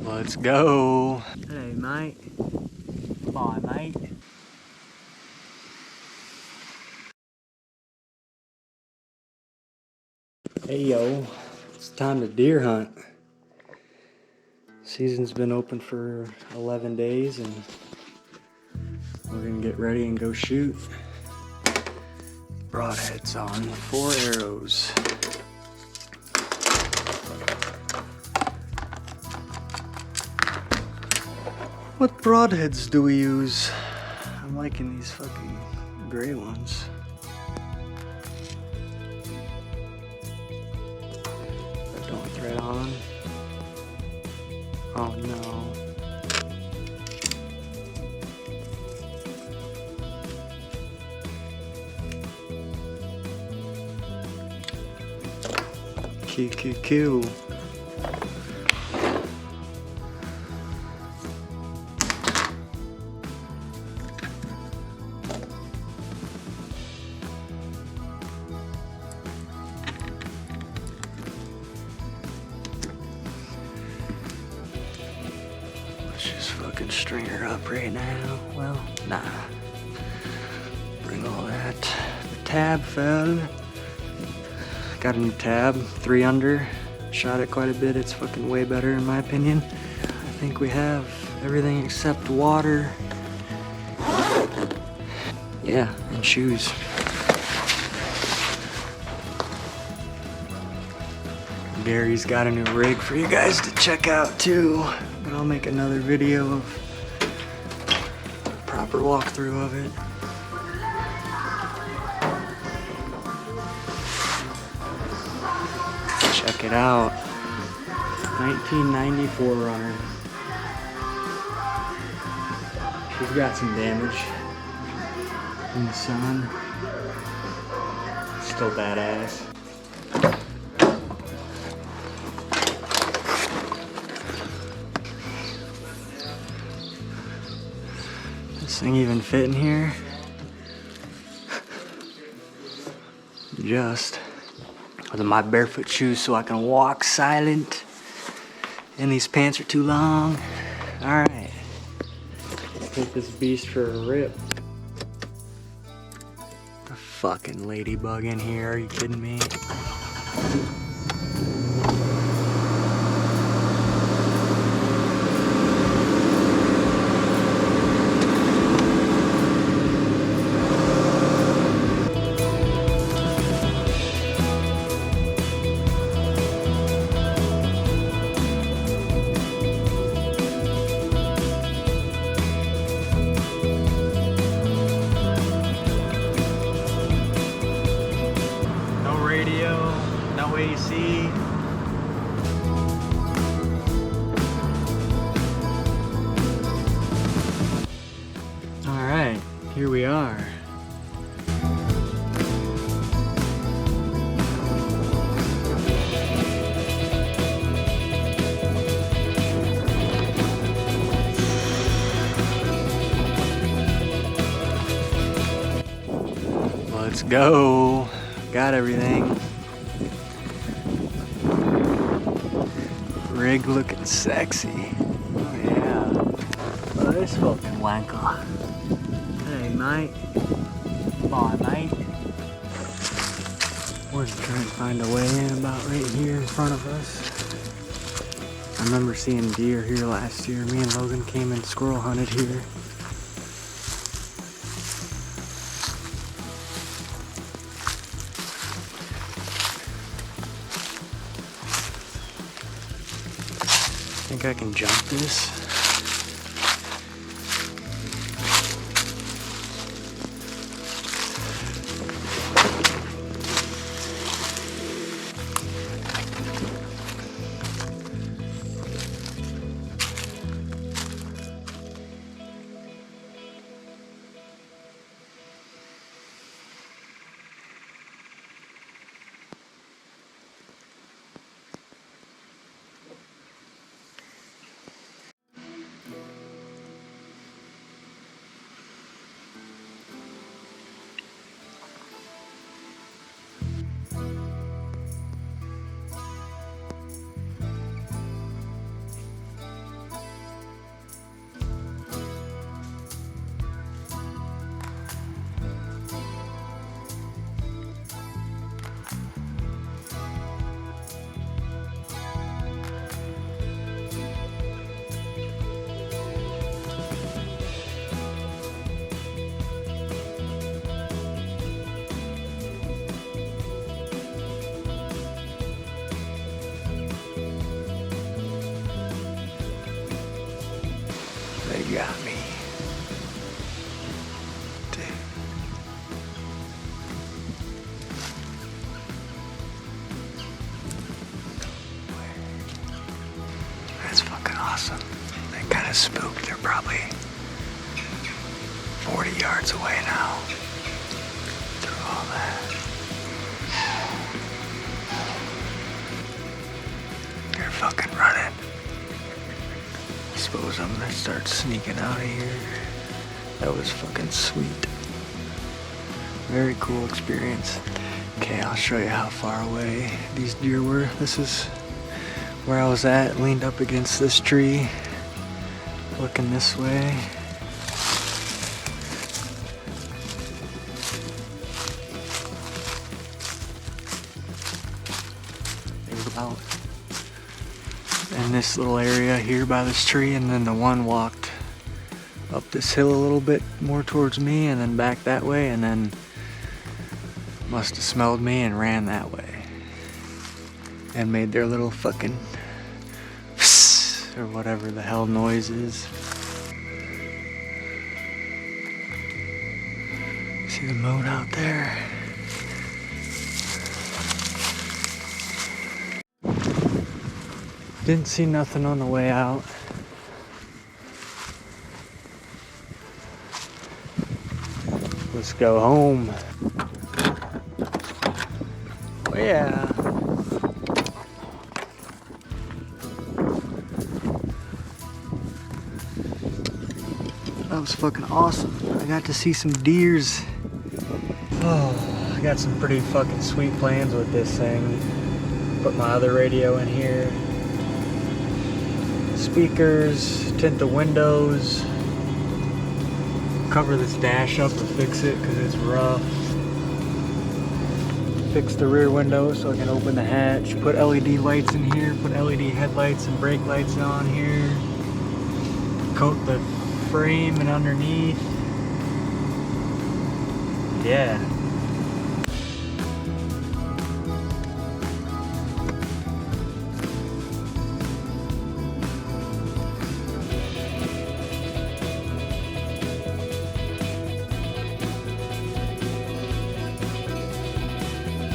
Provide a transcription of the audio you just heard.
Let's go. Hello, mate. Bye, mate. Hey, yo. It's time to deer hunt. Season's been open for 11 days and we're gonna get ready and go shoot. Broadheads on, 4 arrows. What broadheads do we use? I'm liking these fucking gray ones. Don't thread on. Oh no. Q. Let's just fucking string her up right now. Well, nah. Bring all that. The tab fell. Got a new tab, 3 under. Shot it quite a bit. It's fucking way better in my opinion. I think we have everything except water. Yeah, and shoes. Gary's got a new rig for you guys to check out too. But I'll make another video of a proper walkthrough of it. Check it out. 1990 4Runner. She's got some damage in the sun. Still badass. This thing even fit in here? Just. With my barefoot shoes so I can walk silent. And these pants are too long. Alright. Let's take this beast for a rip. A fucking ladybug in here, are you kidding me? No AC. All right, here we are. Let's go. Got everything. Rig looking sexy. Oh yeah. Oh, this fucking wanker. Hey mate. Bye mate. We're just trying to find a way in about right here in front of us. I remember seeing deer here last year. Me and Logan came and squirrel hunted here. I think I can jump this. You got me. Dude. That's fucking awesome. They kind of spooked. They're probably 40 yards away now. Through all that. They're fucking running. I suppose I'm gonna start sneaking out of here. That was fucking sweet. Very cool experience. Okay, I'll show you how far away these deer were. This is where I was at, leaned up against this tree, looking this way. They were about in this little area here by this tree, and then the one walked up this hill a little bit more towards me and then back that way, and then must have smelled me and ran that way and made their little fucking or whatever the hell noise is. See the moon out there? Didn't see nothing on the way out. Let's go home. Oh yeah. That was fucking awesome. I got to see some deers. Oh, I got some pretty fucking sweet plans with this thing. Put my other radio in here. Speakers, tint the windows. Cover this dash up or fix it because it's rough. Fix the rear window so I can open the hatch. Put LED lights in here. Put LED headlights and brake lights on here. Coat the frame and underneath. Yeah.